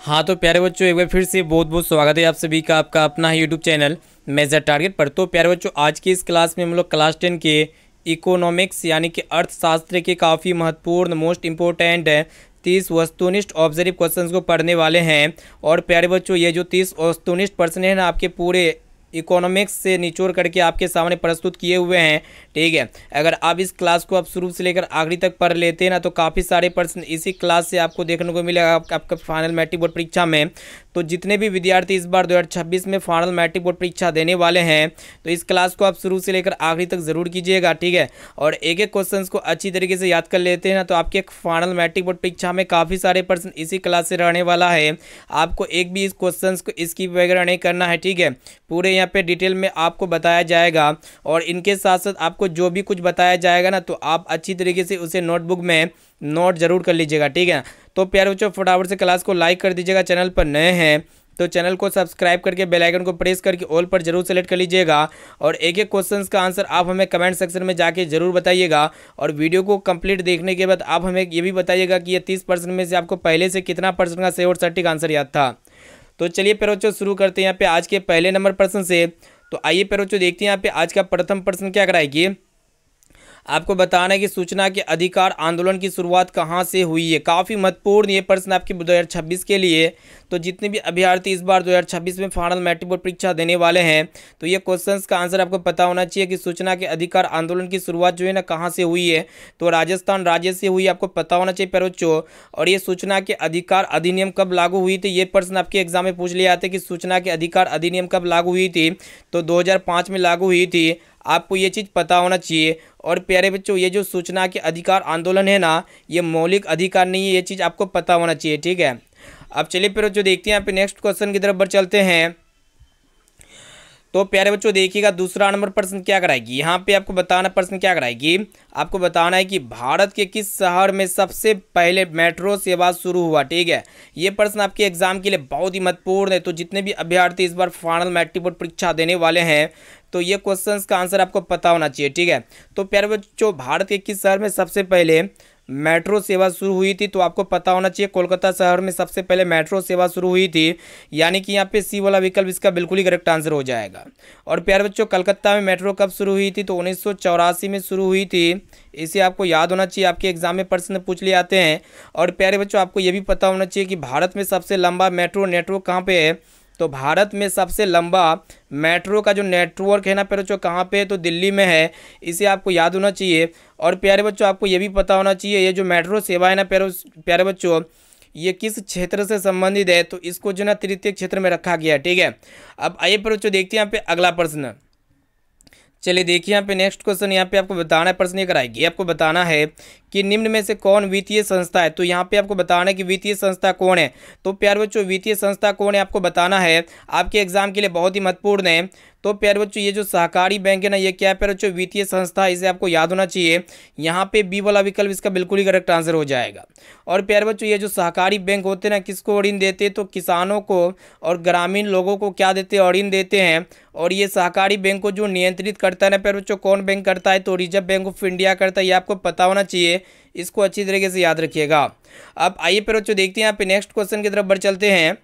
हाँ तो प्यारे बच्चों, एक बार फिर से बहुत बहुत स्वागत है आप सभी का आपका अपना ही यूट्यूब चैनल मेजर टारगेट पर। तो प्यारे बच्चों, आज की इस क्लास में हम लोग क्लास 10 के इकोनॉमिक्स यानी कि अर्थशास्त्र के काफ़ी महत्वपूर्ण मोस्ट इम्पोर्टेंट 30 वस्तुनिष्ठ ऑब्जर्व क्वेश्चंस को पढ़ने वाले हैं। और प्यारे बच्चों, ये जो 30 वस्तुनिष्ठ प्रश्न है ना, आपके पूरे इकोनॉमिक्स से निचोड़ करके आपके सामने प्रस्तुत किए हुए हैं। ठीक है, अगर आप इस क्लास को आप शुरू से लेकर आखिरी तक पढ़ लेते हैं ना, तो काफ़ी सारे प्रश्न इसी क्लास से आपको देखने को मिलेगा आपका फाइनल मैट्रिक बोर्ड परीक्षा में। तो जितने भी विद्यार्थी इस बार 2026 में फाइनल मैट्रिक बोर्ड परीक्षा देने वाले हैं, तो इस क्लास को आप शुरू से लेकर आखिरी तक ज़रूर कीजिएगा। ठीक है, और एक एक क्वेश्चन को अच्छी तरीके से याद कर लेते हैं ना, तो आपके फाइनल मैट्रिक बोर्ड परीक्षा में काफ़ी सारे प्रश्न इसी क्लास से रहने वाला है। आपको एक भी इस क्वेश्चन को स्किप वगैरह नहीं करना है। ठीक है, पूरे यहाँ पे डिटेल में आपको बताया जाएगा, और इनके साथ साथ आपको जो भी कुछ बताया जाएगा ना, तो आप अच्छी तरीके से उसे नोटबुक में नोट जरूर कर लीजिएगा। ठीक है, तो प्यारे बच्चों, फटाफट से क्लास को लाइक कर दीजिएगा। चैनल पर नए हैं तो चैनल को सब्सक्राइब करके बेल आइकन को प्रेस करके ऑल पर जरूर सेलेक्ट कर लीजिएगा। और एक एक क्वेश्चन का आंसर आप हमें कमेंट सेक्शन में जाके जरूर बताइएगा। और वीडियो को कंप्लीट देखने के बाद आप हमें ये भी बताइएगा कि ये 30% में से आपको पहले से कितना परसेंट का सही और सटीक आंसर याद था। तो चलिए प्यारे बच्चों, शुरू करते हैं यहाँ पे आज के पहले नंबर प्रश्न से। तो आइए प्यारे बच्चों, देखते हैं यहाँ पे आज का प्रथम प्रश्न क्या कराएगी। आपको बताना है कि सूचना के अधिकार आंदोलन की शुरुआत कहाँ से हुई है। काफ़ी महत्वपूर्ण ये प्रश्न आपके 2026 के लिए। तो जितने भी अभ्यर्थी इस बार 2026 में फाइनल मैट्रिक बोर्ड परीक्षा देने वाले हैं, तो ये क्वेश्चंस का आंसर आपको पता होना चाहिए कि सूचना के अधिकार आंदोलन की शुरुआत जो है ना, कहाँ से हुई है। तो राजस्थान राज्य से हुई, आपको पता होना चाहिए प्यारे बच्चों। और ये सूचना के अधिकार अधिनियम कब लागू हुई थी, ये प्रश्न आपके एग्जाम में पूछ लिया जाते कि सूचना के अधिकार अधिनियम कब लागू हुई थी। तो 2005 में लागू हुई थी, आपको ये चीज़ पता होना चाहिए। और प्यारे बच्चों, ये जो सूचना के अधिकार आंदोलन है ना, ये मौलिक अधिकार नहीं है, ये चीज़ आपको पता होना चाहिए। ठीक है, अब चलिए फिर जो देखते हैं यहाँ पे नेक्स्ट क्वेश्चन की तरफ बढ़ चलते हैं। तो प्यारे बच्चों, देखिएगा दूसरा नंबर प्रश्न क्या कराएगी। यहाँ पे आपको बताना प्रश्न क्या कराएगी, आपको बताना है कि भारत के किस शहर में सबसे पहले मेट्रो सेवा शुरू हुआ। ठीक है, ये प्रश्न आपके एग्जाम के लिए बहुत ही महत्वपूर्ण है। तो जितने भी अभ्यर्थी इस बार फाइनल मैट्रिक बोर्ड परीक्षा देने वाले हैं, तो ये क्वेश्चंस का आंसर आपको पता होना चाहिए। ठीक है, तो प्यारे बच्चों, भारत के किस शहर में सबसे पहले मेट्रो सेवा शुरू हुई थी, तो आपको पता होना चाहिए कोलकाता शहर में सबसे पहले मेट्रो सेवा शुरू हुई थी। यानी कि यहाँ पे सी वाला विकल्प इसका बिल्कुल ही करेक्ट आंसर हो जाएगा। और प्यारे बच्चों, कलकत्ता में मेट्रो कब शुरू हुई थी, तो 1984 में शुरू हुई थी। इसे आपको याद होना चाहिए, आपके एग्जाम में प्रश्न पूछ लिए आते हैं। और प्यारे बच्चों, आपको ये भी पता होना चाहिए कि भारत में सबसे लंबा मेट्रो नेटवर्क कहाँ पे है। तो भारत में सबसे लंबा मेट्रो का जो नेटवर्क है ना प्यारे बच्चों, कहाँ पे है, तो दिल्ली में है। इसे आपको याद होना चाहिए। और प्यारे बच्चों, आपको ये भी पता होना चाहिए, ये जो मेट्रो सेवा है ना प्यारे बच्चों, ये किस क्षेत्र से संबंधित है, तो इसको जो ना तृतीय क्षेत्र में रखा गया है। ठीक है, अब आइए प्यारे बच्चों, देखते हैं यहाँ पे अगला प्रश्न। चलिए देखिए यहाँ पे नेक्स्ट क्वेश्चन, यहाँ पे आपको बताना है प्रश्न ये कराएगी। आपको बताना है कि निम्न में से कौन वित्तीय संस्था है। तो यहाँ पे आपको बताना है कि वित्तीय संस्था कौन है। तो प्यारे बच्चों, वित्तीय संस्था कौन है आपको बताना है, आपके एग्जाम के लिए बहुत ही महत्वपूर्ण है। तो प्यारे बच्चों, ये जो सहकारी बैंक है ना, ये क्या है प्यारे बच्चों, वित्तीय संस्था, इसे आपको याद होना चाहिए। यहाँ पे बी वाला विकल्प इसका बिल्कुल ही करेक्ट आंसर हो जाएगा। और प्यारे बच्चों, ये जो सहकारी बैंक होते हैं ना, किसको ऋण देते हैं, तो किसानों को और ग्रामीण लोगों को क्या देते हैं, ऋण देते हैं। और ये सहकारी बैंक को जो नियंत्रित करता है ना प्यारे बच्चों, कौन बैंक करता है, तो रिजर्व बैंक ऑफ इंडिया करता है। ये आपको पता होना चाहिए, इसको अच्छी तरीके से याद रखिएगा। अब आइए प्यारे बच्चों, देखते हैं यहाँ पे नेक्स्ट क्वेश्चन की तरफ बढ़ चलते हैं।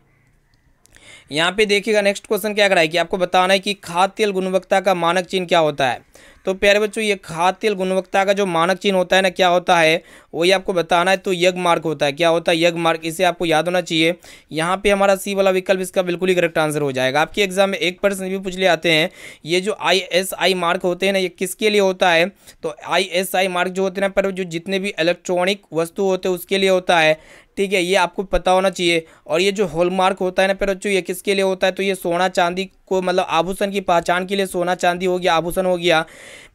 यहाँ पे देखिएगा नेक्स्ट क्वेश्चन क्या कराएगी। आपको बताना है कि खाद्य तेल गुणवत्ता का मानक चिन्ह क्या होता है। तो प्यारे बच्चों, ये खाद्य तेल गुणवत्ता का जो मानक चिन्ह होता है ना, क्या होता है, वही आपको बताना है। तो यज्ञ मार्क होता है। क्या होता है, यज्ञ मार्क, इसे आपको याद होना चाहिए। यहाँ पे हमारा सी वाला विकल्प इसका बिल्कुल ही करेक्ट आंसर हो जाएगा। आपके एग्जाम में एक प्रश्न भी पूछ ले आते हैं, ये जो ISI मार्क होते हैं ना, ये किसके लिए होता है। तो ISI मार्क जो होते हैं ना, पर जो जितने भी इलेक्ट्रॉनिक वस्तु होते हैं उसके लिए होता है। ठीक है, ये आपको पता होना चाहिए। और ये जो हॉलमार्क होता है ना प्यारे बच्चों, ये किसके लिए होता है, तो ये सोना चांदी को मतलब आभूषण की पहचान के लिए सोना चांदी हो गया, आभूषण हो गया,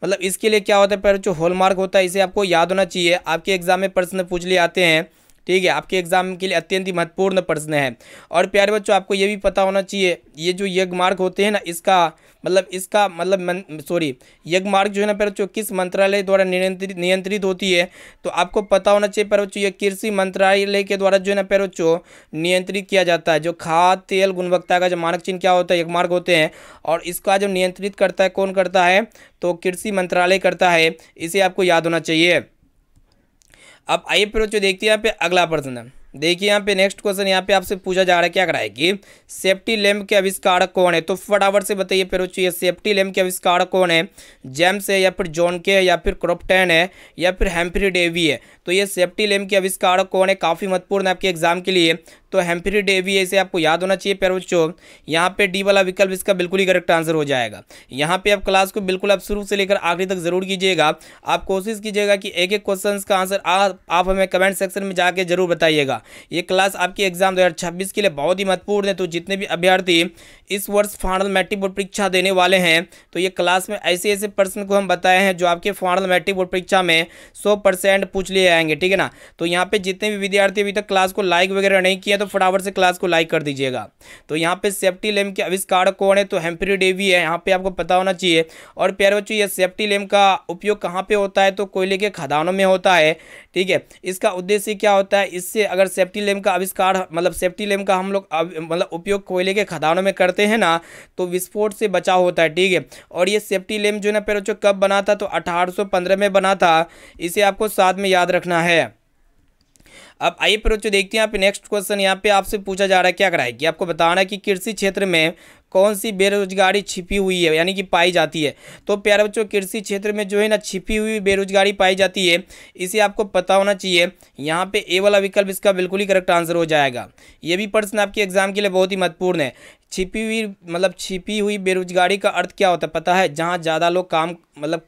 मतलब इसके लिए क्या होता है प्यारे बच्चों, हॉलमार्क होता है। इसे आपको याद होना चाहिए, आपके एग्जाम में प्रश्न पूछ लिए आते हैं। ठीक है, आपके एग्जाम के लिए अत्यंत ही महत्वपूर्ण प्रश्न है। और प्यारे बच्चों, आपको ये भी पता होना चाहिए, ये जो यज्ञ मार्ग होते हैं ना, इसका यज्ञ मार्ग जो है ना प्यारे बच्चों, किस मंत्रालय द्वारा नियंत्रित होती है। तो आपको पता होना चाहिए प्यारे बच्चों, ये कृषि मंत्रालय के द्वारा जो है ना प्यारे बच्चों नियंत्रित किया जाता है। जो खाद्य तेल गुणवत्ता का जो मानक चिन्ह क्या होता है, यज्ञ मार्ग होते हैं। और इसका जो नियंत्रित करता है, कौन करता है, तो कृषि मंत्रालय करता है। इसे आपको याद होना चाहिए। अब आइए फिर बच्चों, देखते हैं यहाँ पे अगला प्रश्न। देखिए यहाँ पे नेक्स्ट क्वेश्चन यहाँ पे आपसे पूछा जा रहा है, क्या करा है कि सेफ्टी लैम्प के आविष्कारक कौन है। तो फटाफट से बताइए फिर ये सेफ्टी लैम्प के आविष्कारक कौन है। जेम्स है या फिर जॉन के है या फिर क्रॉम्पटन है या फिर हेम्फ्री डेवी है। तो ये सेफ्टी लैम्प के आविष्कारक कौन है, काफ़ी महत्वपूर्ण है आपके एग्जाम के लिए। तो हेम्फ्री डेवी है, इसे आपको याद होना चाहिए प्यारे बच्चों। यहाँ पे डी वाला विकल्प इसका बिल्कुल ही करेक्ट आंसर हो जाएगा। यहाँ पे आप क्लास को बिल्कुल आप शुरू से लेकर आखिरी तक जरूर कीजिएगा। आप कोशिश कीजिएगा कि एक एक क्वेश्चन का आंसर आप हमें कमेंट सेक्शन में जाके जरूर बताइएगा। ये क्लास आपकी एग्जाम 2026 के लिए बहुत ही महत्वपूर्ण है। तो जितने भी अभ्यर्थी इस वर्ष फाइनल मैट्रिक बोर्ड परीक्षा देने वाले हैं, तो ये क्लास में ऐसे ऐसे प्रश्न को हम बताए हैं जो आपके फाइनल मैट्रिक बोर्ड परीक्षा में 100% पूछ लिए आएंगे, ठीक है ना। तो यहाँ पे जितने भी विद्यार्थी अभी तक क्लास को लाइक वगैरह नहीं किया तो फटाफट से क्लास को लाइक कर दीजिएगा। तो यहाँ पे सेफ्टी लैम्प के आविष्कारक कौन है, तो हेम्फ्री डेवी है, यहाँ पे आपको पता होना चाहिए। और प्यारे बच्चों ये सेफ्टी लैम्प का उपयोग कहाँ पे होता है, तो कोयले के खदानों में होता है, ठीक है। इसका उद्देश्य क्या होता है, इससे अगर सेफ्टी लैम्प का आविष्कार मतलब सेफ्टी लैम्प का हम लोग मतलब उपयोग कोयले के खदानों में करते हैं ना, तो विस्फोट से बचाव होता है, ठीक है। और ये सेफ्टी लैम्प जो है ना प्यारे बच्चों कब बना था, तो 1815 में बना था। इसे आपको साथ में याद रखना है। अब आइए फिर बच्चों देखते हैं यहाँ पे नेक्स्ट क्वेश्चन यहाँ पे आपसे पूछा जा रहा है, क्या कराए कि आपको बताना है कि कृषि क्षेत्र में कौन सी बेरोजगारी छिपी हुई है यानी कि पाई जाती है। तो प्यारे बच्चों कृषि क्षेत्र में जो है ना छिपी हुई बेरोजगारी पाई जाती है, इसे आपको पता होना चाहिए। यहाँ पे ए वाला विकल्प इसका बिल्कुल ही करेक्ट आंसर हो जाएगा। ये भी प्रश्न आपके एग्जाम के लिए बहुत ही महत्वपूर्ण है। छिपी हुई बेरोजगारी का अर्थ क्या होता है पता है, जहाँ ज़्यादा लोग काम मतलब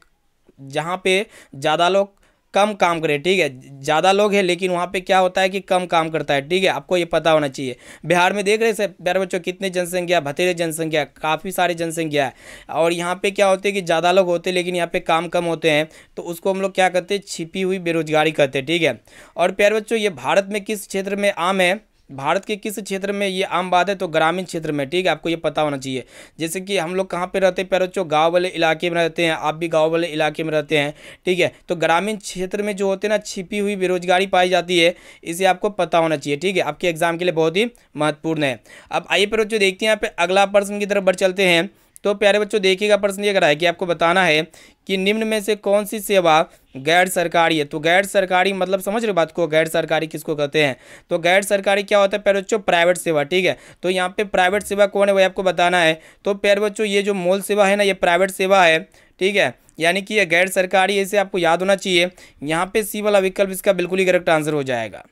जहाँ पे ज़्यादा लोग कम काम करे, ठीक है। ज़्यादा लोग हैं लेकिन वहाँ पे क्या होता है कि कम काम करता है, ठीक है। आपको ये पता होना चाहिए। बिहार में देख रहे हैं प्यारे बच्चों कितनी जनसंख्या, भतेरे जनसंख्या, काफ़ी सारी जनसंख्या है। और यहाँ पे क्या होते हैं कि ज़्यादा लोग होते हैं लेकिन यहाँ पे काम कम होते हैं, तो उसको हम लोग क्या कहते हैं, छिपी हुई बेरोजगारी कहते हैं, ठीक है। और प्यारे बच्चों ये भारत में किस क्षेत्र में आम है, भारत के किस क्षेत्र में ये आम बात है, तो ग्रामीण क्षेत्र में, ठीक है। आपको ये पता होना चाहिए। जैसे कि हम लोग कहाँ पे रहते हैं प्यारे बच्चों, गाँव वाले इलाके में रहते हैं, आप भी गाँव वाले इलाके में रहते हैं, ठीक है। तो ग्रामीण क्षेत्र में जो होते हैं ना छिपी हुई बेरोजगारी पाई जाती है, इसे आपको पता होना चाहिए, ठीक है। आपके एग्जाम के लिए बहुत ही महत्वपूर्ण है। अब आइए प्यारे बच्चों देखते हैं यहाँ पे अगला प्रश्न की तरफ बढ़ चलते हैं। तो प्यारे बच्चों देखिएगा प्रश्न ये करा है कि आपको बताना है कि निम्न में से कौन सी सेवा गैर सरकारी है। तो गैर सरकारी मतलब समझ रहे बात को, गैर सरकारी किसको कहते हैं। तो गैर सरकारी क्या होता है प्यारे बच्चों, प्राइवेट सेवा, ठीक है। तो यहाँ पे प्राइवेट सेवा कौन है वही आपको बताना है। तो प्यारे बच्चों ये जो मूल सेवा है ना, ये प्राइवेट सेवा है, ठीक है, यानी कि ये गैर सरकारी, इसे आपको याद होना चाहिए। यहाँ पे सी वाला विकल्प इसका बिल्कुल ही करेक्ट आंसर हो जाएगा,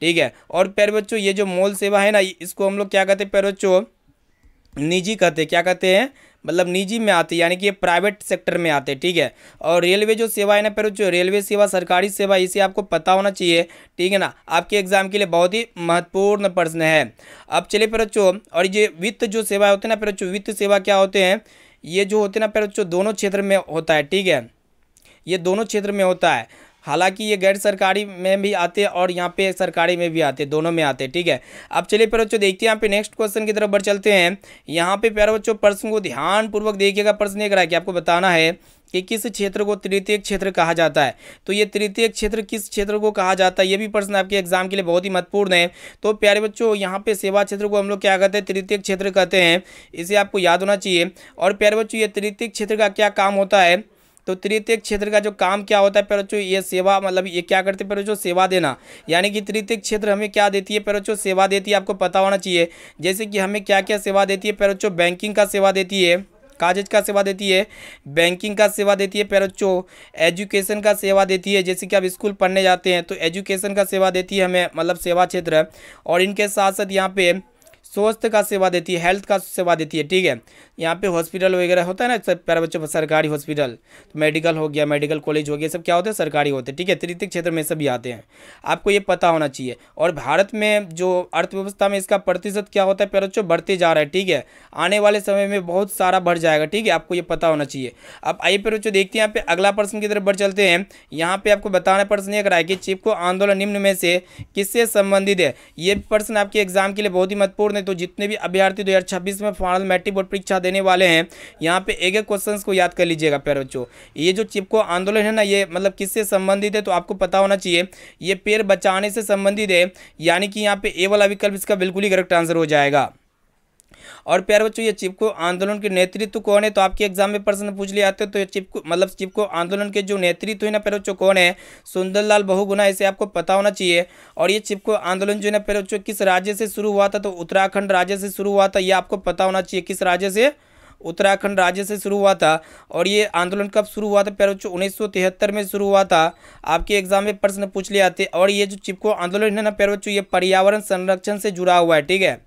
ठीक है। और प्यारे बच्चों ये जो मूल सेवा है ना, इसको हम लोग क्या कहते हैं प्यारे बच्चों, निजी कहते हैं। क्या कहते हैं, मतलब निजी में आते हैं, यानी कि ये प्राइवेट सेक्टर में आते हैं, ठीक है। और रेलवे जो सेवा है ना पर जो रेलवे सेवा सरकारी सेवा, इसे आपको पता होना चाहिए, ठीक है ना। आपके एग्जाम के लिए बहुत ही महत्वपूर्ण प्रश्न है। अब चलिए पर बच्चों, और ये वित्त जो सेवा होते हैं ना पर बच्चों, वित्त सेवा क्या होते हैं, ये जो होते हैं ना पर बच्चों दोनों क्षेत्र में होता है, ठीक है। ये दोनों क्षेत्र में होता है, हालांकि ये गैर सरकारी में भी आते हैं और यहाँ पे सरकारी में भी आते हैं, दोनों में आते हैं, ठीक है। अब चलिए प्यारे बच्चों देखते हैं यहाँ पे नेक्स्ट क्वेश्चन की तरफ बढ़ चलते हैं। यहाँ पे प्यारे बच्चों प्रश्न को ध्यानपूर्वक देखिएगा। प्रश्न ये करा है कि आपको बताना है कि किस क्षेत्र को तृतीय क्षेत्र कहा जाता है। तो ये तृतीय क्षेत्र किस क्षेत्र को कहा जाता है, ये भी प्रश्न आपके एग्जाम के लिए बहुत ही महत्वपूर्ण है। तो प्यारे बच्चों यहाँ पे सेवा क्षेत्र को हम लोग क्या कहते हैं, तृतीय क्षेत्र कहते हैं, इसे आपको याद होना चाहिए। और प्यारे बच्चों ये तृतीय क्षेत्र का क्या काम होता है, तो तृतीय क्षेत्र का जो काम क्या होता है प्यारे बच्चों, ये सेवा मतलब ये क्या करते हैं प्यारे बच्चों, सेवा देना। यानी कि तृतीय क्षेत्र हमें क्या देती है प्यारे बच्चों, सेवा देती है, आपको पता होना चाहिए। जैसे कि हमें क्या क्या सेवा देती है प्यारे बच्चों, बैंकिंग का सेवा देती है, कागज का सेवा देती है, बैंकिंग का सेवा देती है प्यारे बच्चों, एजुकेशन का सेवा देती है, जैसे कि आप स्कूल पढ़ने जाते हैं तो एजुकेशन का सेवा देती है हमें, मतलब सेवा क्षेत्र। और इनके साथ साथ यहाँ पे स्वास्थ्य का सेवा देती है, हेल्थ का सेवा देती है, ठीक है। यहाँ पे हॉस्पिटल वगैरह होता है ना सब प्यारे बच्चों, सरकारी हॉस्पिटल, तो मेडिकल हो गया, मेडिकल कॉलेज हो गया, सब क्या होते हैं, सरकारी होते हैं, ठीक है। तृतीय क्षेत्र में सभी आते हैं, आपको ये पता होना चाहिए। और भारत में जो अर्थव्यवस्था में इसका प्रतिशत क्या होता है प्यारे बच्चों, बढ़ते जा रहा है, ठीक है। आने वाले समय में बहुत सारा बढ़ जाएगा, ठीक है, आपको ये पता होना चाहिए। अब आइए प्यारे बच्चों देखते हैं यहाँ पे अगला प्रश्न की तरफ बढ़ चलते हैं। यहाँ पे आपको बताना प्रश्न ये कराया कि चिपको आंदोलन निम्न में से किससे संबंधित है। ये प्रश्न आपके एग्जाम के लिए बहुत ही महत्वपूर्ण है। तो जितने भी अभ्यर्थी 2026 में फाइनल मैट्रिक बोर्ड परीक्षा देने वाले हैं, यहाँ पे एक एक क्वेश्चंस को याद कर लीजिएगा प्यारे बच्चों। ये जो चिपको आंदोलन है ना, ये मतलब किससे संबंधित है, तो आपको पता होना चाहिए ये पेड़ बचाने से संबंधित है, यानी कि यहाँ पे ए वाला विकल्प इसका बिल्कुल ही करेक्ट आंसर हो जाएगा। और प्यारे बच्चों ये चिपको आंदोलन के नेतृत्व कौन है, तो आपके एग्जाम में प्रश्न पूछ लिए आते हैं। तो ये चिपको आंदोलन के जो नेतृत्व है ना प्यारे बच्चों कौन है, सुंदरलाल बहुगुणा, इसे आपको पता होना चाहिए। और ये चिपको आंदोलन जो है ना प्यारे बच्चों किस राज्य से शुरू हुआ था, तो उत्तराखंड राज्य से शुरू हुआ था, ये आपको पता होना चाहिए। किस राज्य से, उत्तराखंड राज्य से शुरू हुआ था। और ये आंदोलन कब शुरू हुआ था प्यारे बच्चों, 1973 में शुरू हुआ था। आपके एग्जाम में प्रश्न पूछ लिए आते। और ये जो चिपको आंदोलन है ना प्यारे बच्चों ये पर्यावरण संरक्षण से जुड़ा हुआ है, ठीक है।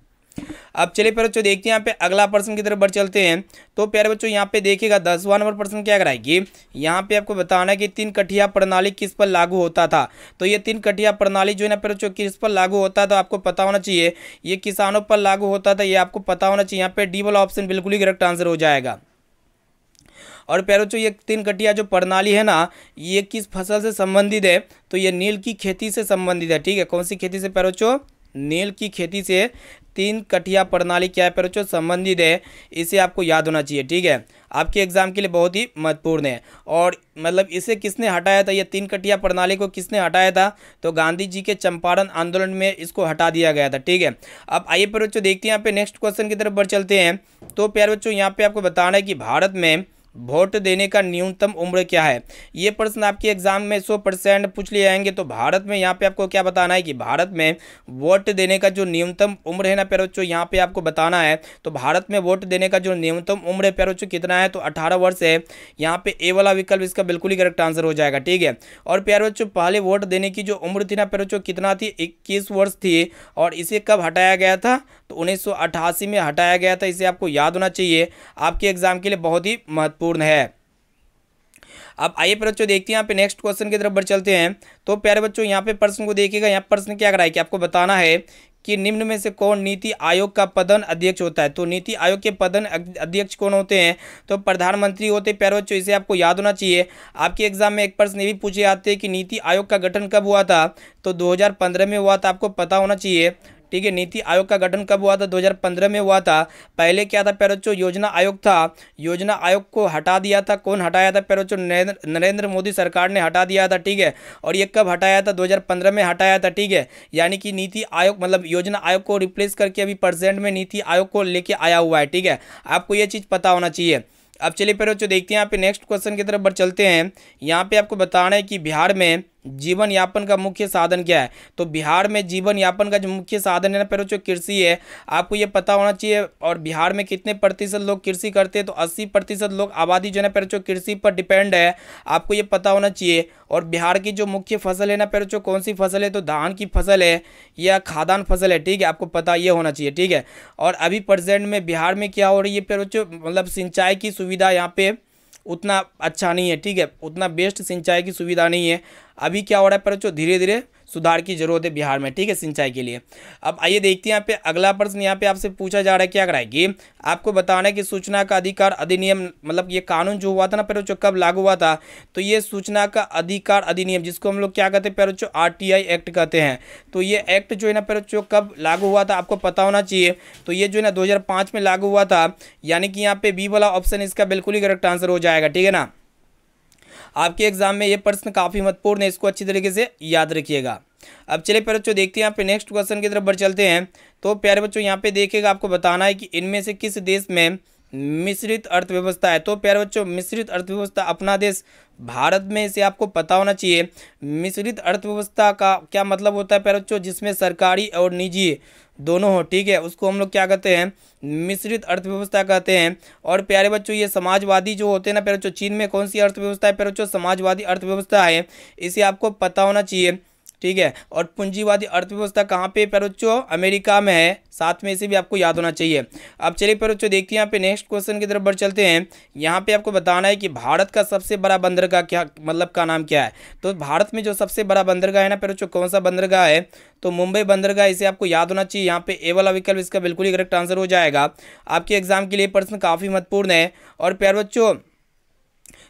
अब चलिए प्यारे बच्चों देखते हैं यहाँ पे अगला प्रश्न की तरफ बढ़ चलते हैं। तो प्यारे बच्चों यहाँ पे देखिएगा 10वां नंबर प्रश्न क्या कराएगी, यहाँ पे आपको बताना है कि 3 कठिया प्रणाली किस पर लागू होता था। तो ये 3 कठिया प्रणाली जो है ना प्यारे बच्चों किस पर लागू होता था, आपको पता होना चाहिए। ये किसानों पर लागू होता था, ये आपको पता होना चाहिए। यहाँ पे डी वाला ऑप्शन बिल्कुल ही करेक्ट आंसर हो जाएगा। और प्यारे बच्चों ये 3 कटिया जो प्रणाली है ना, ये किस फसल से संबंधित है, तो ये नील की खेती से संबंधित है, ठीक है। कौन सी खेती से प्यारे बच्चों, नील की खेती से 3 कटिया प्रणाली क्या है प्यारे बच्चों, संबंधित है। इसे आपको याद होना चाहिए, ठीक है। आपके एग्जाम के लिए बहुत ही महत्वपूर्ण है। और मतलब इसे किसने हटाया था, ये 3 कटिया प्रणाली को किसने हटाया था, तो गांधी जी के चंपारण आंदोलन में इसको हटा दिया गया था, ठीक है। अब आइए प्यारे बच्चों देखते हैं यहाँ पे नेक्स्ट क्वेश्चन की तरफ बढ़ चलते हैं। तो प्यारे बच्चों यहाँ पे आपको बताना है कि भारत में वोट देने का न्यूनतम उम्र क्या है। ये प्रश्न आपके एग्जाम में 100% पूछ लिए जाएंगे। तो भारत में यहाँ पे आपको क्या बताना है कि भारत में वोट देने का जो न्यूनतम उम्र है ना प्यारे बच्चों, यहाँ पे आपको बताना है। तो भारत में वोट देने का जो न्यूनतम उम्र है प्यारे बच्चों कितना है, तो 18 वर्ष है। यहाँ पे ए वाला विकल्प इसका बिल्कुल ही करेक्ट आंसर हो जाएगा, ठीक है। और प्यारे बच्चों पहले वोट देने की जो उम्र थी ना प्यारे बच्चों कितना थी, 21 वर्ष थी। और इसे कब हटाया गया था, तो 1988 में हटाया गया था। इसे आपको याद होना चाहिए, आपके एग्जाम के लिए बहुत ही महत्वपूर्ण है। अब आइए बच्चों देखते हैं यहाँ पे नेक्स्ट क्वेश्चन की तरफ बढ़ चलते हैं। तो प्यारे बच्चों यहाँ पे प्रश्न को देखिएगा। यहाँ प्रश्न क्या कराए कि आपको बताना है कि निम्न में से कौन नीति आयोग का पदन अध्यक्ष होता है। तो नीति आयोग के पदन अध्यक्ष कौन होते हैं, तो प्रधानमंत्री होते हैं प्यारे बच्चों। इसे आपको याद होना चाहिए। आपके एग्जाम में एक प्रश्न ये भी पूछे जाते हैं कि नीति आयोग का गठन कब हुआ था, तो 2015 में हुआ था, आपको पता होना चाहिए, ठीक है। नीति आयोग का गठन कब हुआ था, 2015 में हुआ था। पहले क्या था प्यारे बच्चों, योजना आयोग था। योजना आयोग को हटा दिया था, कौन हटाया था प्यारे बच्चों, नरेंद्र मोदी सरकार ने हटा दिया था, ठीक है। और ये कब हटाया था, 2015 में हटाया था, ठीक है। यानी कि नीति आयोग मतलब योजना आयोग को रिप्लेस करके अभी प्रेजेंट में नीति आयोग को लेके आया हुआ है, ठीक है। आपको ये चीज़ पता होना चाहिए। अब चलिए प्यारे बच्चों देखते हैं यहाँ पे नेक्स्ट क्वेश्चन की तरफ बढ़ चलते हैं। यहाँ पे आपको बताना है कि बिहार में जीवन यापन का मुख्य साधन क्या है। तो बिहार में जीवन यापन का जो मुख्य साधन है ना प्यारे बच्चों कृषि है, आपको ये पता होना चाहिए। और बिहार में कितने प्रतिशत लोग कृषि करते हैं, तो 80% लोग आबादी जो है ना प्यारे बच्चों कृषि पर डिपेंड है, आपको ये पता होना चाहिए। और बिहार की जो मुख्य फसल है ना प्यारे बच्चों कौन सी फसल है, तो धान की फसल है या खाद्यान्न फसल है, ठीक है। आपको पता ये होना चाहिए, ठीक है। और अभी प्रेजेंट में बिहार में क्या हो रही है प्यारे बच्चों, मतलब सिंचाई की सुविधा यहाँ पे उतना अच्छा नहीं है, ठीक है। उतना बेस्ट सिंचाई की सुविधा नहीं है। अभी क्या हो रहा है पर जो धीरे धीरे सुधार की जरूरत है बिहार में, ठीक है, सिंचाई के लिए। अब आइए देखते हैं यहाँ पे अगला प्रश्न। यहाँ पे आपसे पूछा जा रहा है क्या कराएगी, आपको बताना है कि सूचना का अधिकार अधिनियम मतलब ये कानून जो हुआ था ना प्यारे बच्चों कब लागू हुआ था, तो ये सूचना का अधिकार अधिनियम जिसको हम लोग क्या कहते हैं प्यारे बच्चों, RTI एक्ट कहते हैं। तो ये एक्ट जो है ना प्यारे बच्चों कब लागू हुआ था, आपको पता होना चाहिए। तो ये जो है ना 2005 में लागू हुआ था। यानी कि यहाँ पे बी वाला ऑप्शन इसका बिल्कुल ही करेक्ट आंसर हो जाएगा, ठीक है ना। आपके एग्जाम में ये प्रश्न काफ़ी महत्वपूर्ण है, इसको अच्छी तरीके से याद रखिएगा। अब चलिए प्यारे बच्चों देखते हैं यहाँ पे नेक्स्ट क्वेश्चन की तरफ बढ़ चलते हैं। तो प्यारे बच्चों यहाँ पे देखिएगा, आपको बताना है कि इनमें से किस देश में मिश्रित अर्थव्यवस्था है। तो प्यारे बच्चों मिश्रित अर्थव्यवस्था अपना देश भारत में, इसे आपको पता होना चाहिए। मिश्रित अर्थव्यवस्था का क्या मतलब होता है प्यारे बच्चों, जिसमें सरकारी और निजी दोनों हो, ठीक है, उसको हम लोग क्या कहते हैं, मिश्रित अर्थव्यवस्था कहते हैं। और प्यारे बच्चों ये समाजवादी जो होते हैं ना प्यारे बच्चों, चीन में कौन सी अर्थव्यवस्था है प्यारे बच्चों, समाजवादी अर्थव्यवस्था है, इसे आपको पता होना चाहिए, ठीक है। और पूंजीवादी अर्थव्यवस्था कहाँ पे प्यारे बच्चों, अमेरिका में है, साथ में इसे भी आपको याद होना चाहिए। अब चलिए प्यारे बच्चों देखते हैं यहाँ पे नेक्स्ट क्वेश्चन की तरफ बढ़ चलते हैं। यहाँ पे आपको बताना है कि भारत का सबसे बड़ा बंदरगाह क्या मतलब का नाम क्या है। तो भारत में जो सबसे बड़ा बंदरगाह है ना प्यारे बच्चों, कौन सा बंदरगाह है, तो मुंबई बंदरगाह, इसे आपको याद होना चाहिए। यहाँ पे ए वाला विकल्प इसका बिल्कुल ही करेक्ट आंसर हो जाएगा। आपके एग्जाम के लिए प्रश्न काफ़ी महत्वपूर्ण है। और प्यारे बच्चों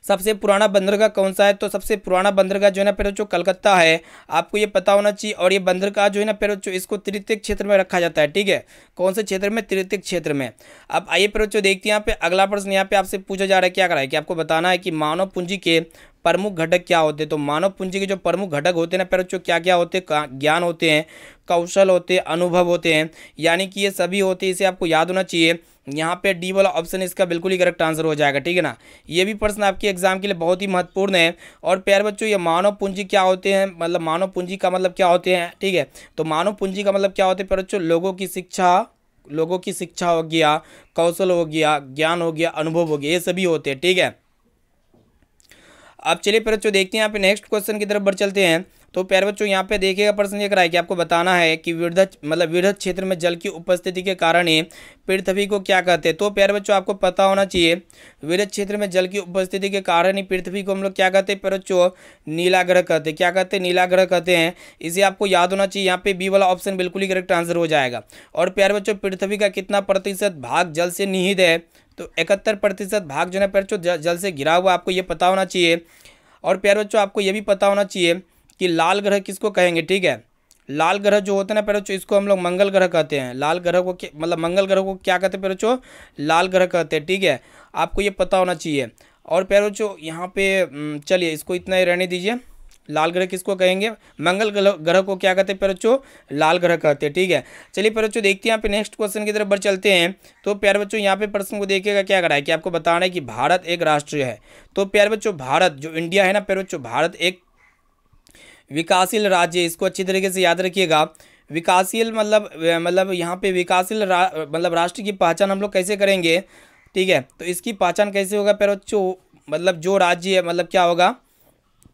सबसे पुराना बंदरगाह कौन सा है, तो सबसे पुराना बंदरगाह जो है ना प्यारे बच्चों कलकत्ता है, आपको ये पता होना चाहिए। और ये बंदरगाह जो है ना प्यारे बच्चों इसको तृतीयक क्षेत्र में रखा जाता है, ठीक है। कौन से क्षेत्र में, तृतीयक क्षेत्र में। अब आइए प्यारे बच्चों देखते हैं यहाँ पे अगला प्रश्न। यहाँ पे आपसे पूछा जा रहा है क्या करा है कि आपको बताना है कि मानव पूंजी के प्रमुख घटक क्या होते हैं। तो मानव पूंजी के जो प्रमुख घटक होते हैं ना प्यारे बच्चों, क्या क्या होते हैं, ज्ञान होते हैं, कौशल होते हैं, अनुभव होते हैं, यानी कि ये सभी होते हैं। इसे आपको याद होना चाहिए। यहाँ पे डी वाला ऑप्शन इसका बिल्कुल ही करेक्ट आंसर हो जाएगा, ठीक है ना। ये भी प्रश्न आपके एग्जाम के लिए बहुत ही महत्वपूर्ण है। और प्यारे बच्चों ये मानव पूंजी क्या होते हैं, मतलब मानव पूंजी का मतलब क्या होते हैं, ठीक है। तो मानव पूंजी का मतलब क्या होते हैं प्यारे बच्चों, लोगों की शिक्षा हो गया, कौशल हो गया, ज्ञान हो गया, अनुभव हो गया, ये सभी होते हैं, ठीक है। अब चलिए प्यारे बच्चों देखते हैं यहाँ पे नेक्स्ट क्वेश्चन की तरफ बढ़ चलते हैं। तो प्यारे बच्चों यहाँ पे देखिएगा, प्रश्न ये कराए कि आपको बताना है कि विरधत क्षेत्र में जल की उपस्थिति के कारण ही पृथ्वी को क्या कहते हैं। तो प्यारे बच्चों आपको पता होना चाहिए, विरधत क्षेत्र में जल की उपस्थिति के कारण ही पृथ्वी को हम लोग क्या कहते हैं प्यारे बच्चों, नीला ग्रह कहते हैं। क्या कहते हैं, नीला ग्रह कहते हैं। इसे आपको याद होना चाहिए। यहाँ पे बी वाला ऑप्शन बिल्कुल ही करेक्ट आंसर हो जाएगा। और प्यारे बच्चों पृथ्वी का कितना प्रतिशत भाग जल से निहित है, तो 71% भाग जो है प्यारे बच्चों जल से घिरा हुआ, आपको ये पता होना चाहिए। और प्यारे बच्चों आपको ये भी पता होना चाहिए कि लाल ग्रह किसको कहेंगे, ठीक है। लाल ग्रह जो होता है ना प्यारे बच्चों, इसको हम लोग मंगल ग्रह कहते हैं। लाल ग्रह को मतलब मंगल ग्रह को क्या कहते हैं प्यारे बच्चों, लाल ग्रह कहते हैं, ठीक है। आपको ये पता होना चाहिए। और प्यारे बच्चों यहाँ पे चलिए इसको इतना ही रहने दीजिए। लाल ग्रह किसको कहेंगे, मंगल ग्रह को क्या कहते हैं प्यारे बच्चों, लाल ग्रह कहते हैं, ठीक है। चलिए प्यारे बच्चों देखते हैं यहाँ पे नेक्स्ट क्वेश्चन की तरफ बढ़ चलते हैं। तो प्यारे बच्चों यहाँ पे प्रश्न को देखिएगा क्या करा है कि आपको बताना है कि भारत एक राष्ट्र है। तो प्यारे बच्चों भारत जो इंडिया है ना प्यारे बच्चों, भारत एक विकासशील राज्य है। इसको अच्छी तरीके से याद रखिएगा। विकासशील मतलब यहाँ पे विकासशील मतलब राष्ट्र की पहचान हम लोग कैसे करेंगे, ठीक है। तो इसकी पहचान कैसे होगा प्यारे बच्चों, मतलब जो राज्य है, मतलब क्या होगा,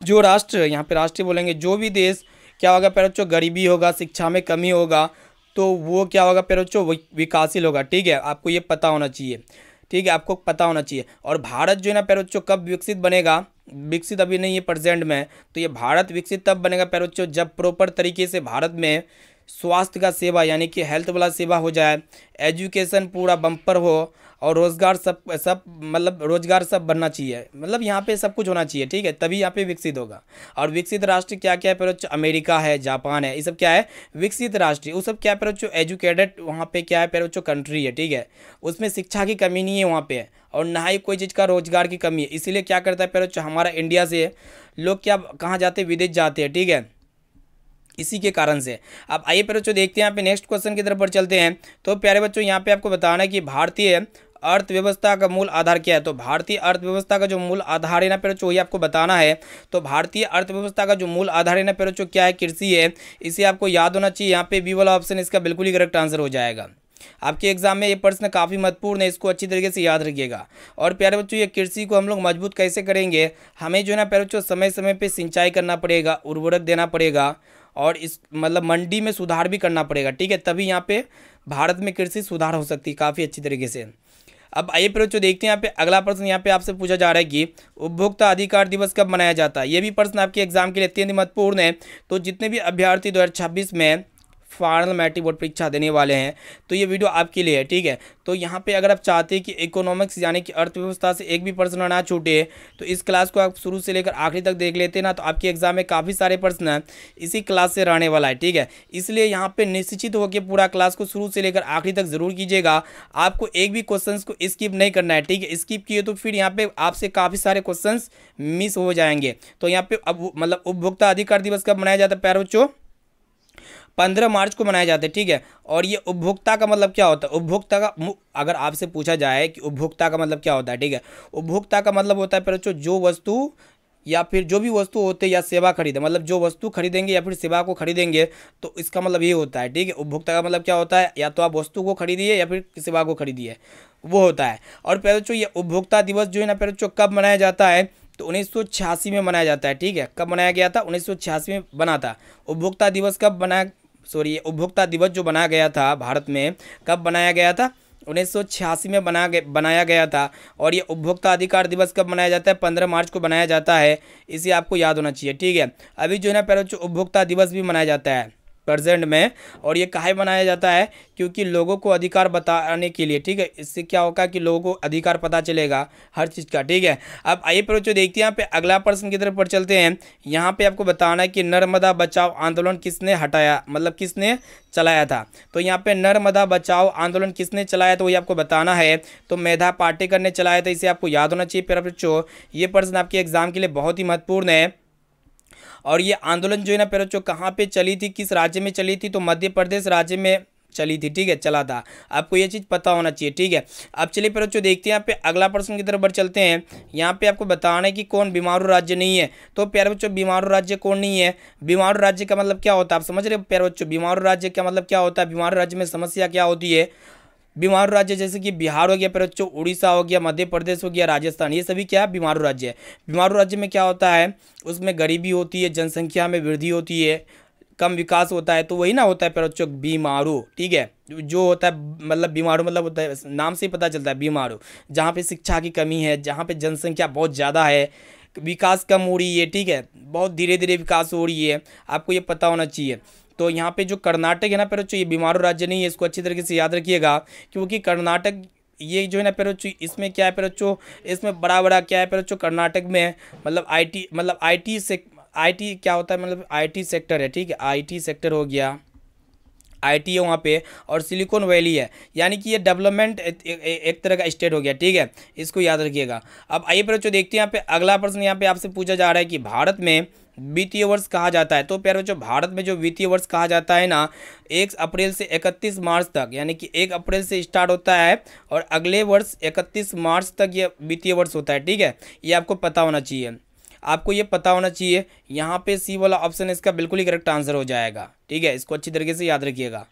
जो राष्ट्र, यहाँ पे राष्ट्र बोलेंगे, जो भी देश क्या होगा प्यारे बच्चों, गरीबी होगा, शिक्षा में कमी होगा, तो वो क्या होगा प्यारे बच्चों, विकासशील होगा, ठीक है। आपको ये पता होना चाहिए, ठीक है, आपको पता होना चाहिए। और भारत जो है ना प्यारे बच्चों कब विकसित बनेगा, विकसित अभी नहीं है प्रेजेंट में, तो ये भारत विकसित तब बनेगा प्यारे बच्चों जब प्रॉपर तरीके से भारत में स्वास्थ्य का सेवा यानी कि हेल्थ वाला सेवा हो जाए, एजुकेशन पूरा बम्पर हो, और रोजगार सब सब मतलब रोजगार सब बनना चाहिए, मतलब यहाँ पे सब कुछ होना चाहिए, ठीक है, तभी यहाँ पे विकसित होगा। और विकसित राष्ट्र क्या क्या है प्यारे बच्चों, अमेरिका है, जापान है, ये सब क्या है विकसित राष्ट्र। वो सब क्या है प्यारे बच्चों, एजुकेटेड वहाँ पे क्या है प्यारे बच्चों, कंट्री है, ठीक है। उसमें शिक्षा की कमी नहीं है वहाँ पे, और ना ही कोई चीज़ का रोजगार की कमी है। इसीलिए क्या करता है प्यारे बच्चों, हमारा इंडिया से लोग क्या कहाँ जाते हैं, विदेश जाते हैं, ठीक है, इसी के कारण से। अब आइए प्यारे बच्चों देखते हैं यहाँ पे नेक्स्ट क्वेश्चन की तरफ बढ़ चलते हैं। तो प्यारे बच्चों यहाँ पे आपको बताना है कि भारतीय अर्थव्यवस्था का मूल आधार क्या है। तो भारतीय अर्थव्यवस्था का जो मूल आधार है ना प्यारे बच्चों, वही आपको बताना है। तो भारतीय अर्थव्यवस्था का जो मूल आधार है ना प्यारे बच्चों, क्या है, कृषि है। इसे आपको याद होना चाहिए। यहाँ पे बी वाला ऑप्शन इसका बिल्कुल ही करेक्ट आंसर हो जाएगा। आपके एग्जाम में ये प्रश्न काफ़ी महत्वपूर्ण है, इसको अच्छी तरीके से याद रखिएगा। और प्यारे बच्चों ये कृषि को हम लोग मजबूत कैसे करेंगे, हमें जो है ना प्यारे बच्चों समय समय पे सिंचाई करना पड़ेगा, उर्वरक देना पड़ेगा, और इस मतलब मंडी में सुधार भी करना पड़ेगा, ठीक है, तभी यहाँ पे भारत में कृषि सुधार हो सकती है काफ़ी अच्छी तरीके से। अब आइए प्यारे बच्चों देखते हैं यहाँ पे अगला प्रश्न। यहाँ पे आपसे पूछा जा रहा है कि उपभोक्ता अधिकार दिवस कब मनाया जाता है। ये भी प्रश्न आपके एग्जाम के लिए अत्यंत महत्वपूर्ण है। तो जितने भी अभ्यर्थी 2026 में फाइनल मैट्रिक बोर्ड परीक्षा देने वाले हैं, तो ये वीडियो आपके लिए है, ठीक है। तो यहाँ पे अगर आप चाहते हैं कि इकोनॉमिक्स यानी कि अर्थव्यवस्था से एक भी प्रश्न ना छूटे, तो इस क्लास को आप शुरू से लेकर आखिरी तक देख लेते हैं ना, तो आपके एग्जाम में काफ़ी सारे प्रश्न इसी क्लास से रहने वाला है, ठीक है। इसलिए यहाँ पे निश्चित होकर पूरा क्लास को शुरू से लेकर आखिरी तक जरूर कीजिएगा। आपको एक भी क्वेश्चन को स्किप नहीं करना है, ठीक है। स्किप किए तो फिर यहाँ पे आपसे काफ़ी सारे क्वेश्चन मिस हो जाएंगे। तो यहाँ पे अब मतलब उपभोक्ता अधिकार दिवस कब मनाया जाता है प्यारे बच्चों, 15 मार्च को मनाया जाता है, ठीक है। और ये उपभोक्ता का मतलब क्या होता है, उपभोक्ता का अगर आपसे पूछा जाए कि उपभोक्ता का मतलब क्या होता है, ठीक है, उपभोक्ता का मतलब होता है प्यारे बच्चों जो वस्तु या फिर जो भी वस्तु होते हैं या सेवा खरीदे, मतलब जो वस्तु खरीदेंगे या फिर सेवा को खरीदेंगे, तो इसका मतलब ये होता है, ठीक है। उपभोक्ता का मतलब क्या होता है, या तो आप वस्तु को खरीदिए या फिर सेवा को खरीदिए, वो होता है। और प्यारे बच्चों ये उपभोक्ता दिवस जो है ना प्यारे बच्चों कब मनाया जाता है, तो 1986 में मनाया जाता है, ठीक है। कब मनाया गया था, 1986 में बना था। उपभोक्ता दिवस कब बनाया, सॉरी उपभोक्ता दिवस जो बनाया गया था भारत में, कब बनाया गया था, 1986 में बनाया गया था। और ये उपभोक्ता अधिकार दिवस कब मनाया जाता है, 15 मार्च को बनाया जाता है। इसे आपको याद होना चाहिए, ठीक है। अभी जो है ना प्यारे बच्चों उपभोक्ता दिवस भी मनाया जाता है प्रेजेंट में। और ये काहे बनाया जाता है, क्योंकि लोगों को अधिकार बताने के लिए, ठीक है। इससे क्या होगा कि लोगों को अधिकार पता चलेगा हर चीज़ का, ठीक है। अब आइए बच्चों देखते हैं यहाँ पे अगला प्रश्न की तरफ पर चलते हैं। यहाँ पे आपको बताना है कि नर्मदा बचाओ आंदोलन किसने हटाया, मतलब किसने चलाया था। तो यहाँ पे नर्मदा बचाओ आंदोलन किसने चलाया, तो वही आपको बताना है। तो मेधा पाटेकर ने चलाया था, इसे आपको याद होना चाहिए प्यारे बच्चों। ये प्रश्न आपके एग्जाम के लिए बहुत ही महत्वपूर्ण है। और ये आंदोलन जो है ना प्यारे बच्चों कहाँ पे चली थी, किस राज्य में चली थी, तो मध्य प्रदेश राज्य में चली थी, ठीक है, चला था। आपको ये चीज़ पता होना चाहिए, ठीक है। अब चलिए प्यारे बच्चों देखते हैं यहाँ पे अगला प्रश्न की तरफ बढ़ चलते हैं। यहाँ पे आपको बताना है कि कौन बीमारू राज्य नहीं है। तो प्यारे बच्चों बीमारू राज्य कौन नहीं है, बीमारू राज्य का मतलब क्या होता है, आप समझ रहे हो प्यारे बच्चों। बीमारू राज्य का मतलब क्या होता है, बीमारू राज्य में समस्या क्या होती है। बीमारू राज्य जैसे कि बिहार हो गया प्यारे बच्चों, उड़ीसा हो गया, मध्य प्रदेश हो गया, राजस्थान, ये सभी क्या है, बीमारू राज्य है। बीमारू राज्य में क्या होता है, उसमें गरीबी होती है, जनसंख्या में वृद्धि होती है, कम विकास होता है। तो वही ना होता है प्यारे बच्चों बीमारू, ठीक है। जो होता है मतलब बीमारू मतलब होता है, नाम से ही पता चलता है बीमारू। जहाँ पे शिक्षा की कमी है, जहाँ पे जनसंख्या बहुत ज़्यादा है, विकास कम हो रही है, ठीक है, बहुत धीरे धीरे विकास हो रही है, आपको ये पता होना चाहिए। तो यहाँ पे जो कर्नाटक है ना प्यारे बच्चों, ये बीमारू राज्य नहीं है, इसको अच्छी तरीके से याद रखिएगा। क्योंकि कर्नाटक ये जो है ना प्यारे बच्चों, इसमें क्या है प्यारे बच्चों, इसमें बड़ा बड़ा क्या है प्यारे बच्चों, कर्नाटक में मतलब आईटी से आईटी क्या होता है, मतलब आईटी सेक्टर है, ठीक है, आईटी सेक्टर हो गया, आईटी है वहाँ पे, और सिलिकॉन वैली है। यानी कि ये डेवलपमेंट एक तरह का स्टेट हो गया, ठीक है, इसको याद रखिएगा। अब आइए बच्चों देखते हैं यहाँ पे अगला प्रश्न। यहाँ पे आपसे पूछा जा रहा है कि भारत में वित्तीय वर्ष कहा जाता है। तो प्यारे बच्चों भारत में जो वित्तीय वर्ष कहा जाता है ना, 1 अप्रैल से 31 मार्च तक, यानी कि 1 अप्रैल से स्टार्ट होता है और अगले वर्ष 31 मार्च तक ये वित्तीय वर्ष होता है, ठीक है। ये आपको पता होना चाहिए, आपको ये पता होना चाहिए। यहाँ पे सी वाला ऑप्शन इसका बिल्कुल ही करेक्ट आंसर हो जाएगा, ठीक है, इसको अच्छी तरीके से याद रखिएगा।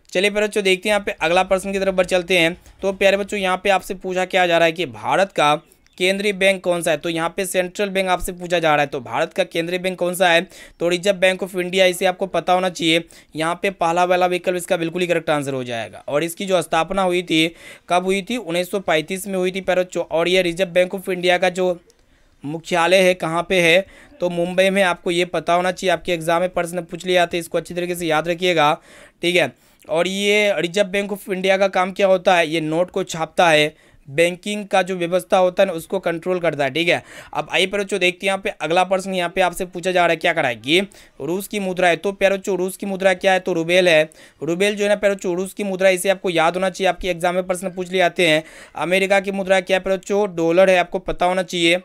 चलिए प्यारे बच्चों देखते हैं यहाँ पे अगला प्रश्न की तरफ बढ़ चलते हैं। तो प्यारे बच्चों यहाँ पे आपसे पूछा क्या जा रहा है कि भारत का केंद्रीय बैंक कौन सा है। तो यहाँ पे सेंट्रल बैंक आपसे पूछा जा रहा है। तो भारत का केंद्रीय बैंक कौन सा है, तो रिजर्व बैंक ऑफ इंडिया, इसे आपको पता होना चाहिए। यहाँ पे पहला वाला विकल्प इसका बिल्कुल ही करेक्ट आंसर हो जाएगा। और इसकी जो स्थापना हुई थी, कब हुई थी, 1935 में हुई थी प्यारे बच्चों। और ये रिजर्व बैंक ऑफ इंडिया का जो मुख्यालय है कहाँ पे है, तो मुंबई में। आपको ये पता होना चाहिए, आपके एग्जाम में प्रश्न पूछ लिया आते, इसको अच्छी तरीके से याद रखिएगा, ठीक है। और ये रिजर्व बैंक ऑफ इंडिया का काम क्या होता है, ये नोट को छापता है, बैंकिंग का जो व्यवस्था होता है ना उसको कंट्रोल करता है, ठीक है। अब आइए प्यारे बच्चों देखते हैं यहाँ पे अगला प्रश्न। यहाँ पे आपसे पूछा जा रहा है क्या करा है कि रूस की मुद्रा है। तो प्यारे बच्चों रूस की मुद्रा क्या है, तो रूबेल है। रूबेल जो है ना प्यारे बच्चों रूस की मुद्रा, इसे आपको याद होना चाहिए, आपके एग्जाम में प्रश्न पूछ लिए आते हैं। अमेरिका की मुद्रा क्या है प्यारे बच्चों, डॉलर है, आपको पता होना चाहिए।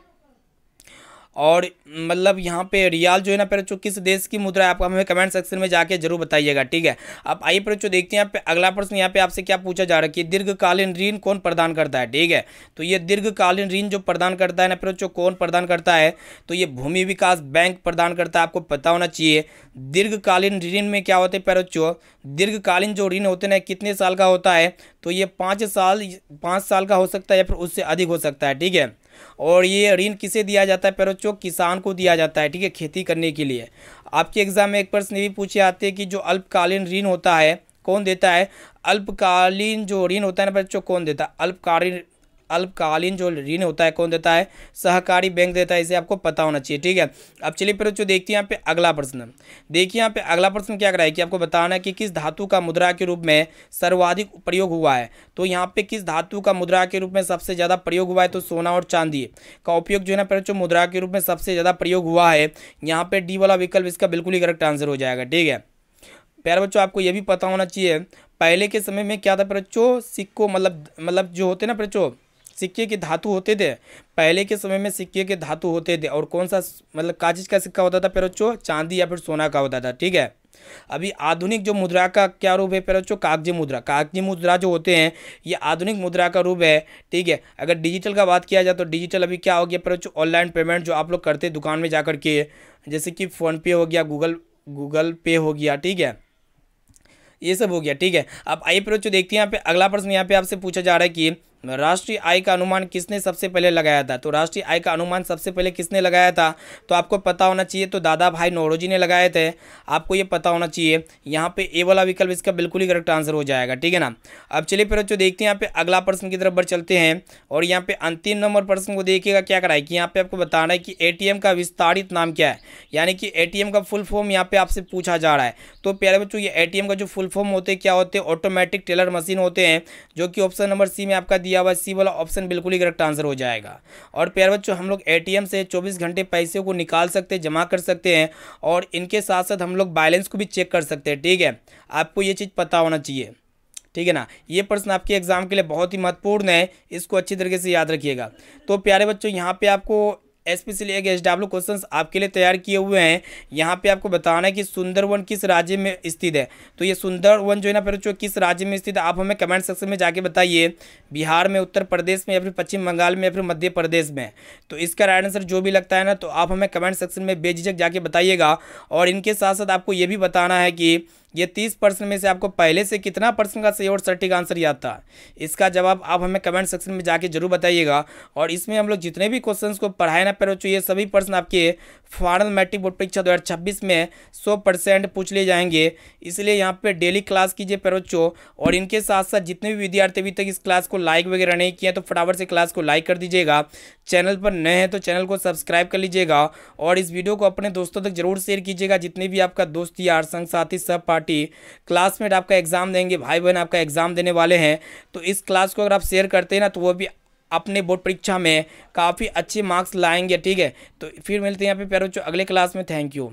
और मतलब यहाँ पे रियाल जो है ना प्यारे बच्चों किस देश की मुद्रा है, आप हमें कमेंट सेक्शन में जाके जरूर बताइएगा, ठीक है। अब आइए प्यारे बच्चों देखते हैं यहाँ पे अगला प्रश्न। यहाँ पे आपसे क्या पूछा जा रहा है कि दीर्घकालीन ऋण कौन प्रदान करता है, ठीक है। तो ये दीर्घकालीन ऋण जो प्रदान करता है ना प्यारे बच्चों, कौन प्रदान करता है, तो ये भूमि विकास बैंक प्रदान करता है, आपको पता होना चाहिए। दीर्घकालीन ऋण में क्या होते हैं प्यारे बच्चों, दीर्घकालीन जो ऋण होते हैं कितने साल का होता है, तो ये 5 साल का हो सकता है या फिर उससे अधिक हो सकता है, ठीक है। और ये ऋण किसे दिया जाता है प्यारे बच्चों, किसान को दिया जाता है, ठीक है, खेती करने के लिए। आपके एग्जाम में एक प्रश्न ये भी पूछे आते हैं कि जो अल्पकालीन ऋण होता है कौन देता है, अल्पकालीन जो ऋण होता है ना बच्चों कौन देता है, अल्पकालीन जो ऋण होता है कौन देता है, सहकारी बैंक देता है, इसे आपको पता होना चाहिए, ठीक है। अब चलिए फिर बच्चों देखते हैं यहाँ पे अगला प्रश्न। देखिए यहाँ पे अगला प्रश्न क्या कर रहा है कि आपको बताना है कि किस धातु का मुद्रा के रूप में सर्वाधिक प्रयोग हुआ है। तो यहाँ पे किस धातु का मुद्रा के रूप में सबसे ज़्यादा प्रयोग हुआ है, तो सोना और चांदी का उपयोग जो है ना बच्चों मुद्रा के रूप में सबसे ज़्यादा प्रयोग हुआ है। यहाँ पे डी वाला विकल्प इसका बिल्कुल ही करेक्ट आंसर हो जाएगा, ठीक है। प्यारे बच्चों आपको ये भी पता होना चाहिए पहले के समय में क्या था बच्चों, सिक्कों मतलब जो होते ना बच्चों सिक्के के धातु होते थे, पहले के समय में सिक्के के धातु होते थे। और कौन सा मतलब का चीज़ का सिक्का होता था प्यारे बच्चों, चांदी या फिर सोना का होता था, ठीक है। अभी आधुनिक जो मुद्रा का क्या रूप है प्यारे बच्चों, कागजी मुद्रा। कागजी मुद्रा जो होते हैं ये आधुनिक मुद्रा का रूप है, ठीक है। अगर डिजिटल का बात किया जाए तो डिजिटल अभी क्या हो गया प्यारे बच्चों, ऑनलाइन पेमेंट जो आप लोग करते हैं दुकान में जाकर के, जैसे कि फ़ोनपे हो गया, गूगल पे हो गया, ठीक है, ये सब हो गया, ठीक है। अब आइए प्यारे बच्चों देखते हैं यहाँ पे अगला प्रश्न। यहाँ पे आपसे पूछा जा रहा है कि राष्ट्रीय आय का अनुमान किसने सबसे पहले लगाया था? तो राष्ट्रीय आय का अनुमान सबसे पहले किसने लगाया था? तो आपको पता होना चाहिए, तो दादा भाई नौरोजी ने लगाए थे। आपको ये पता होना चाहिए। यहाँ पे ए वाला विकल्प इसका बिल्कुल ही करेक्ट आंसर हो जाएगा, ठीक है ना। अब चलिए फिर बच्चों देखते हैं यहाँ पे अगला प्रश्न की तरफ बढ़ चलते हैं। और यहाँ पे अंतिम नंबर प्रश्न को देखिएगा क्या कराए कि यहाँ पे आपको बताना है कि एटीएम का विस्तारित नाम क्या है, यानी कि एटीएम का फुल फॉर्म यहाँ पे आपसे पूछा जा रहा है। तो प्यारे बच्चों ये एटीएम का जो फुल फॉर्म होते हैं क्या होते हैं? ऑटोमेटिक टेलर मशीन होते हैं, जो कि ऑप्शन नंबर सी में आपका दिया हुआ है। सी वाला ऑप्शन बिल्कुल ही करेक्ट आंसर हो जाएगा। और प्यारे बच्चों हम लोग एटीएम से 24 घंटे पैसे को निकाल सकते हैं, जमा कर सकते हैं, और इनके साथ साथ हम लोग बैलेंस को भी चेक कर सकते हैं, ठीक है। आपको ये चीज़ पता होना चाहिए, ठीक है ना। ये प्रश्न आपके एग्जाम के लिए बहुत ही महत्वपूर्ण है, इसको अच्छी तरीके से याद रखिएगा। तो प्यारे बच्चों यहाँ पे आपको स्पेशली एक SW क्वेश्चंस आपके लिए तैयार किए हुए हैं। यहाँ पे आपको बताना है कि सुंदरवन किस राज्य में स्थित है। तो ये सुंदरवन जो है ना फिर जो किस राज्य में स्थित है, आप हमें कमेंट सेक्शन में जाके बताइए। बिहार में, उत्तर प्रदेश में, या फिर पश्चिम बंगाल में, या फिर मध्य प्रदेश में। तो इसका राइट आंसर जो भी लगता है ना, तो आप हमें कमेंट सेक्शन में बेझिझक जाके बताइएगा। और इनके साथ साथ आपको ये भी बताना है कि ये 30% में से आपको पहले से कितना % का सही और सटीक आंसर याद था। इसका जवाब आप हमें कमेंट सेक्शन में जाके जरूर बताइएगा। और इसमें हम लोग जितने भी क्वेश्चंस को पढ़ाए ना पर बच्चों, ये सभी प्रश्न आपके फाइनल मैट्रिक बोर्ड परीक्षा 2026 में 100% पूछ लिए जाएंगे। इसलिए यहाँ पे डेली क्लास कीजिए पर बच्चों। और इनके साथ साथ जितने भी विद्यार्थी अभी तक इस क्लास को लाइक वगैरह नहीं किए तो फटाफट से क्लास को लाइक कर दीजिएगा। चैनल पर नए हैं तो चैनल को सब्सक्राइब कर लीजिएगा। और इस वीडियो को अपने दोस्तों तक जरूर शेयर कीजिएगा। जितने भी आपका दोस्त यार, संग साथी, सहपाठी, क्लासमेट आपका एग्जाम देंगे, भाई बहन आपका एग्जाम देने वाले हैं, तो इस क्लास को अगर आप शेयर करते हैं ना, तो वो भी अपने बोर्ड परीक्षा में काफ़ी अच्छे मार्क्स लाएंगे, ठीक है। तो फिर मिलते हैं यहाँ पे प्यारे बच्चों अगले क्लास में। Thank you.